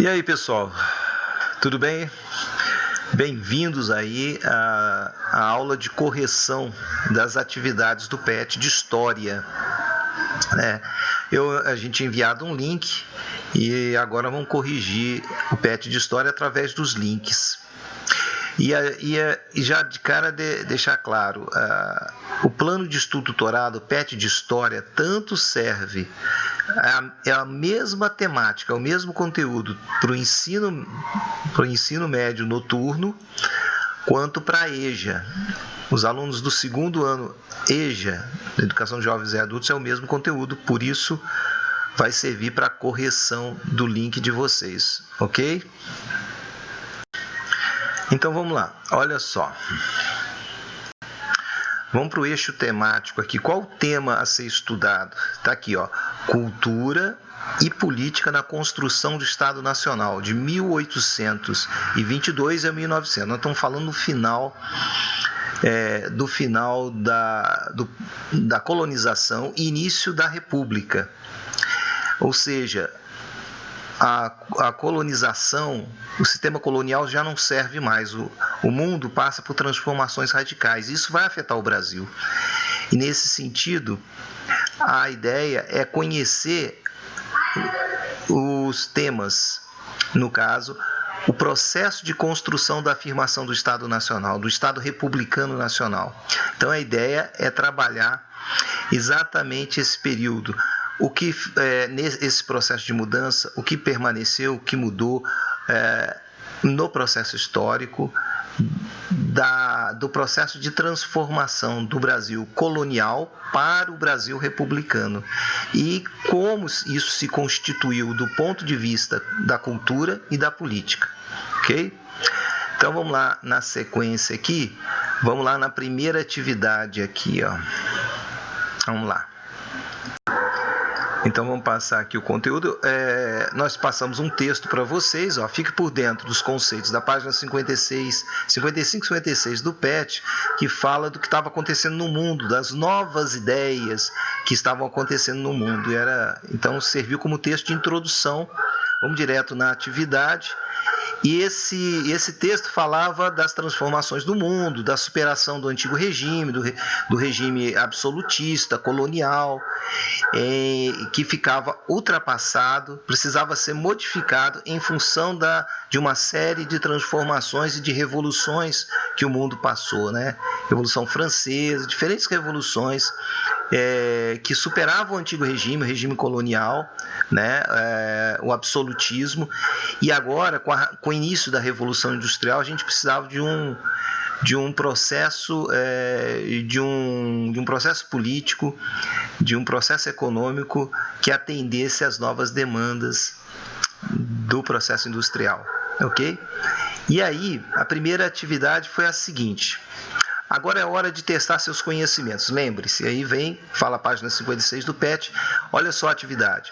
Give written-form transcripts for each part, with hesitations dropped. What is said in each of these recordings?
E aí, pessoal, tudo bem? Bem-vindos aí à aula de correção das atividades do PET de História. A gente tinha enviado um link e agora vamos corrigir o PET de História através dos links. E já de cara deixar claro, o plano de estudo tutorado, PET de História, tanto serve, é a mesma temática, o mesmo conteúdo para o ensino médio noturno, quanto para a EJA. Os alunos do segundo ano EJA, Educação de Jovens e Adultos, é o mesmo conteúdo, por isso vai servir para a correção do link de vocês, ok? Então vamos lá, olha só. Vamos para o eixo temático aqui. Qual o tema a ser estudado? Está aqui, ó. Cultura e política na construção do Estado Nacional, de 1822 a 1900. Nós estamos falando do final da colonização e início da República. Ou seja, a colonização, o sistema colonial já não serve mais. O mundo passa por transformações radicais. Isso vai afetar o Brasil. E nesse sentido, a ideia é conhecer os temas, no caso, o processo de construção da afirmação do Estado Nacional, do Estado Republicano Nacional. Então a ideia é trabalhar exatamente esse período. O que nesse processo de mudança, o que permaneceu, o que mudou no processo histórico do processo de transformação do Brasil colonial para o Brasil republicano e como isso se constituiu do ponto de vista da cultura e da política, ok? Então vamos lá na sequência aqui, vamos lá na primeira atividade aqui, ó. Vamos lá. Então vamos passar aqui o conteúdo. Nós passamos um texto para vocês, ó, fique por dentro dos conceitos da página 55 e 56 do PET, que fala do que estava acontecendo no mundo, das novas ideias que estavam acontecendo no mundo. Então serviu como texto de introdução. Vamos direto na atividade. E esse texto falava das transformações do mundo, da superação do antigo regime, do regime absolutista, colonial, que ficava ultrapassado, precisava ser modificado em função de uma série de transformações e de revoluções que o mundo passou, né? Revolução Francesa, diferentes revoluções que superavam o antigo regime, o regime colonial, né? O absolutismo, e agora, com o início da Revolução Industrial, a gente precisava de um processo político, de um processo econômico que atendesse às novas demandas do processo industrial, ok? E aí, a primeira atividade foi a seguinte: agora é hora de testar seus conhecimentos. Lembre-se, aí fala a página 56 do PET, olha só a atividade.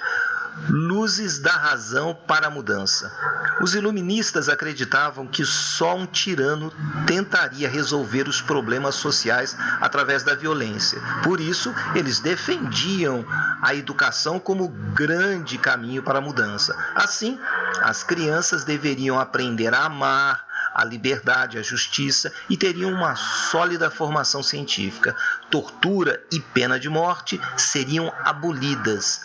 Luzes da razão para a mudança. Os iluministas acreditavam que só um tirano tentaria resolver os problemas sociais através da violência. Por isso, eles defendiam a educação como grande caminho para a mudança. Assim, as crianças deveriam aprender a amar a liberdade, a justiça e teriam uma sólida formação científica. Tortura e pena de morte seriam abolidas.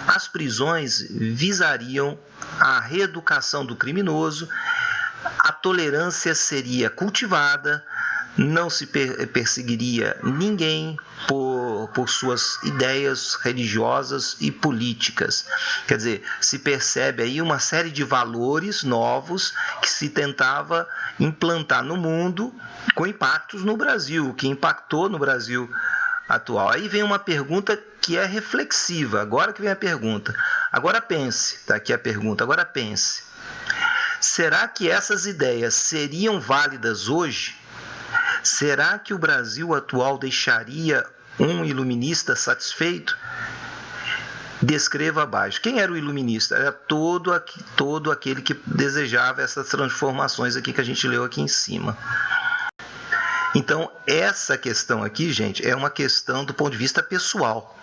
As prisões visariam a reeducação do criminoso, a tolerância seria cultivada, não se perseguiria ninguém por suas ideias religiosas e políticas. Quer dizer, se percebe aí uma série de valores novos que se tentava implantar no mundo com impactos no Brasil, que impactou no Brasil atual. Aí vem uma pergunta que é reflexiva. Agora que vem a pergunta. Agora pense, está aqui a pergunta, agora pense. Será que essas ideias seriam válidas hoje? Será que o Brasil atual deixaria um iluminista satisfeito? Descreva abaixo. Quem era o iluminista? Era todo aquele que desejava essas transformações aqui que a gente leu aqui em cima. Então, essa questão aqui, gente, é uma questão do ponto de vista pessoal.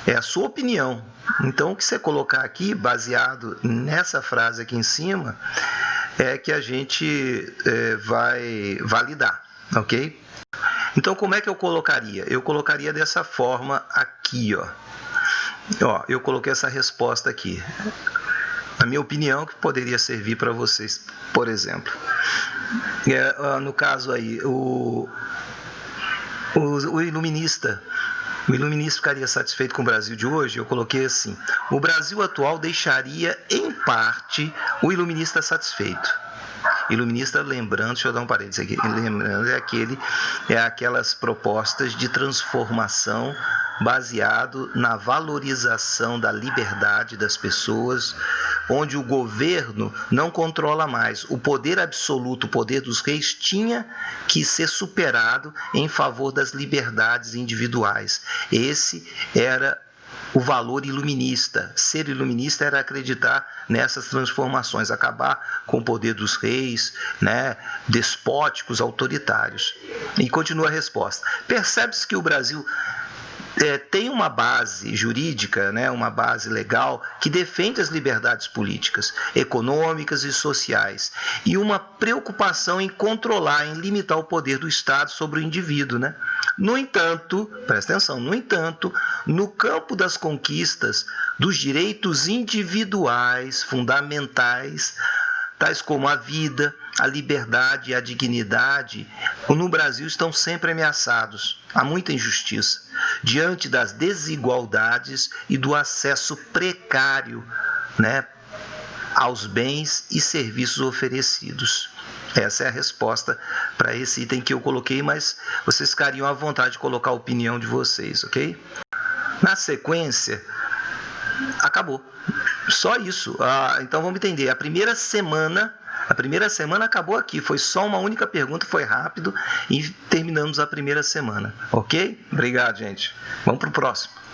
É a sua opinião. Então, o que você colocar aqui, baseado nessa frase aqui em cima, é que a gente vai validar, ok? Então, como é que eu colocaria? Eu colocaria dessa forma aqui, ó. Eu coloquei essa resposta aqui. A minha opinião, que poderia servir para vocês, por exemplo. No caso aí, o iluminista. O iluminista ficaria satisfeito com o Brasil de hoje? Eu coloquei assim: o Brasil atual deixaria, em parte, o iluminista satisfeito. Iluminista, lembrando, deixa eu dar um parênteses aqui, lembrando, aquelas propostas de transformação baseado na valorização da liberdade das pessoas, onde o governo não controla mais. O poder absoluto, o poder dos reis, tinha que ser superado em favor das liberdades individuais. Esse era o valor iluminista. Ser iluminista era acreditar nessas transformações, acabar com o poder dos reis, né, despóticos, autoritários. E continua a resposta. Percebe-se que o Brasil tem uma base jurídica, né, uma base legal que defende as liberdades políticas, econômicas e sociais, e uma preocupação em controlar, em limitar o poder do Estado sobre o indivíduo, né? No entanto, presta atenção, no campo das conquistas dos direitos individuais fundamentais, tais como a vida, a liberdade e a dignidade, no Brasil estão sempre ameaçados. Há muita injustiça diante das desigualdades e do acesso precário, né, aos bens e serviços oferecidos. Essa é a resposta para esse item que eu coloquei, mas vocês ficariam à vontade de colocar a opinião de vocês, ok? Na sequência, acabou. Só isso. Então vamos entender. A primeira semana acabou aqui. Foi só uma única pergunta, foi rápido e terminamos a primeira semana. Ok? Obrigado, gente. Vamos para o próximo.